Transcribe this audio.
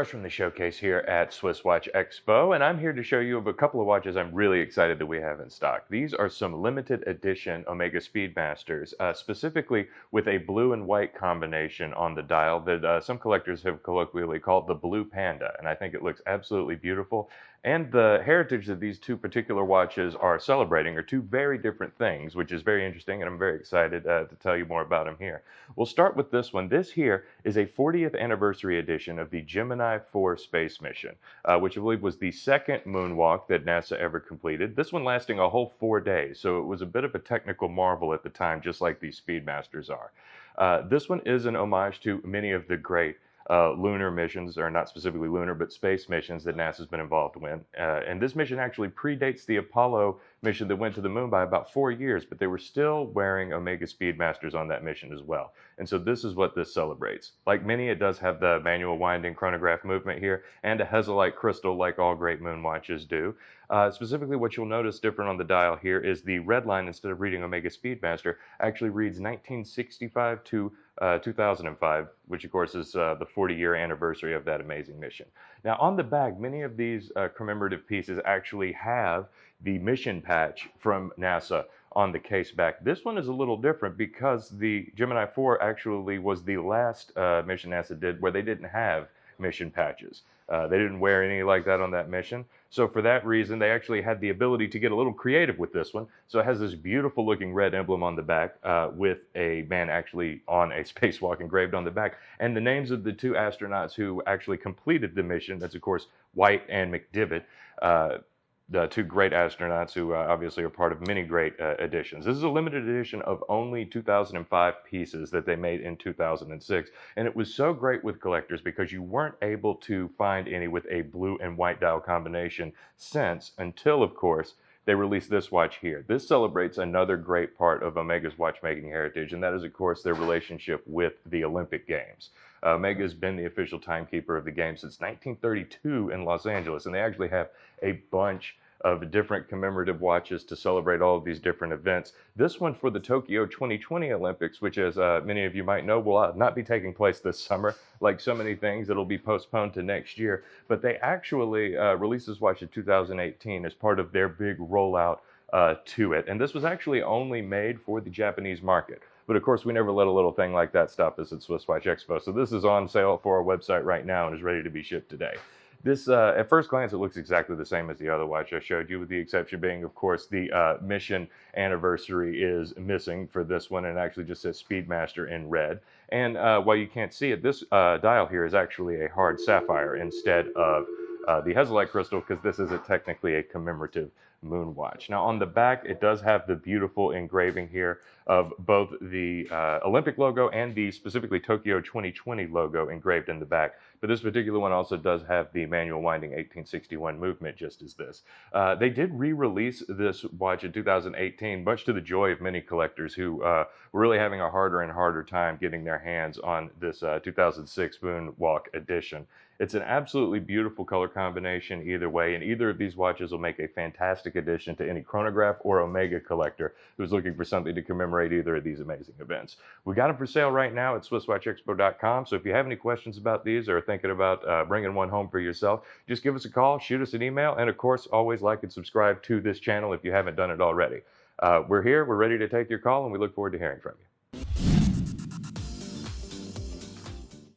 fresh from the showcase here at SwissWatchExpo, and I'm here to show you of a couple of watches I'm really excited that we have in stock. These are some limited edition Omega Speedmasters, specifically with a blue and white combination on the dial that some collectors have colloquially called the Blue Panda, and I think it looks absolutely beautiful. And the heritage that these two particular watches are celebrating are two very different things, which is very interesting, and I'm very excited to tell you more about them here. We'll start with this one. This here is a 40th anniversary edition of the Gemini IV space mission, which I believe was the second moonwalk that NASA ever completed. This one lasting a whole 4 days, so it was a bit of a technical marvel at the time, just like these Speedmasters are. This one is an homage to many of the great lunar missions, or not specifically lunar, but space missions that NASA's been involved with. And this mission actually predates the Apollo mission that went to the moon by about 4 years, but they were still wearing Omega Speedmasters on that mission as well. And so this is what this celebrates. Like many, it does have the manual winding chronograph movement here and a Hazelite crystal like all great moon watches do. Specifically, what you'll notice different on the dial here is the red line, instead of reading Omega Speedmaster, actually reads 1965 to 2005, which of course is the 40-year anniversary of that amazing mission. Now on the back, many of these commemorative pieces actually have the mission patch from NASA on the case back. This one is a little different because the Gemini IV actually was the last mission NASA did where they didn't have mission patches. They didn't wear any like that on that mission. So for that reason, they actually had the ability to get a little creative with this one. So it has this beautiful looking red emblem on the back with a man actually on a spacewalk engraved on the back. And the names of the two astronauts who actually completed the mission, that's of course White and McDivitt, the two great astronauts who obviously are part of many great editions. This is a limited edition of only 2005 pieces that they made in 2006. And it was so great with collectors because you weren't able to find any with a blue and white dial combination since, until of course, they released this watch here. This celebrates another great part of Omega's watchmaking heritage, and that is, of course, their relationship with the Olympic Games. Omega has been the official timekeeper of the Games since 1932 in Los Angeles, and they actually have a bunch of different commemorative watches to celebrate all of these different events. This one for the Tokyo 2020 Olympics, which as many of you might know, will not be taking place this summer. Like so many things, it'll be postponed to next year. But they actually released this watch in 2018 as part of their big rollout to it. And this was actually only made for the Japanese market. But of course, we never let a little thing like that stop us at SwissWatchExpo. So this is on sale for our website right now and is ready to be shipped today. This, at first glance, it looks exactly the same as the other watch I showed you, with the exception being, of course, the mission anniversary is missing for this one, and it actually just says Speedmaster in red. And while you can't see it, this dial here is actually a hard sapphire instead of the Hazelite crystal, because this isn't technically a commemorative moon watch. Now on the back, it does have the beautiful engraving here of both the Olympic logo and the specifically Tokyo 2020 logo engraved in the back. But this particular one also does have the manual winding 1861 movement, just as this. They did re-release this watch in 2018, much to the joy of many collectors who were really having a harder and harder time getting their hands on this 2006 Moonwalk edition. It's an absolutely beautiful color combination either way, and either of these watches will make a fantastic addition to any chronograph or Omega collector who's looking for something to commemorate either of these amazing events. We got them for sale right now at SwissWatchExpo.com, so if you have any questions about these or are thinking about bringing one home for yourself, just give us a call, shoot us an email, and of course, always like and subscribe to this channel if you haven't done it already. We're here, we're ready to take your call, and we look forward to hearing from you.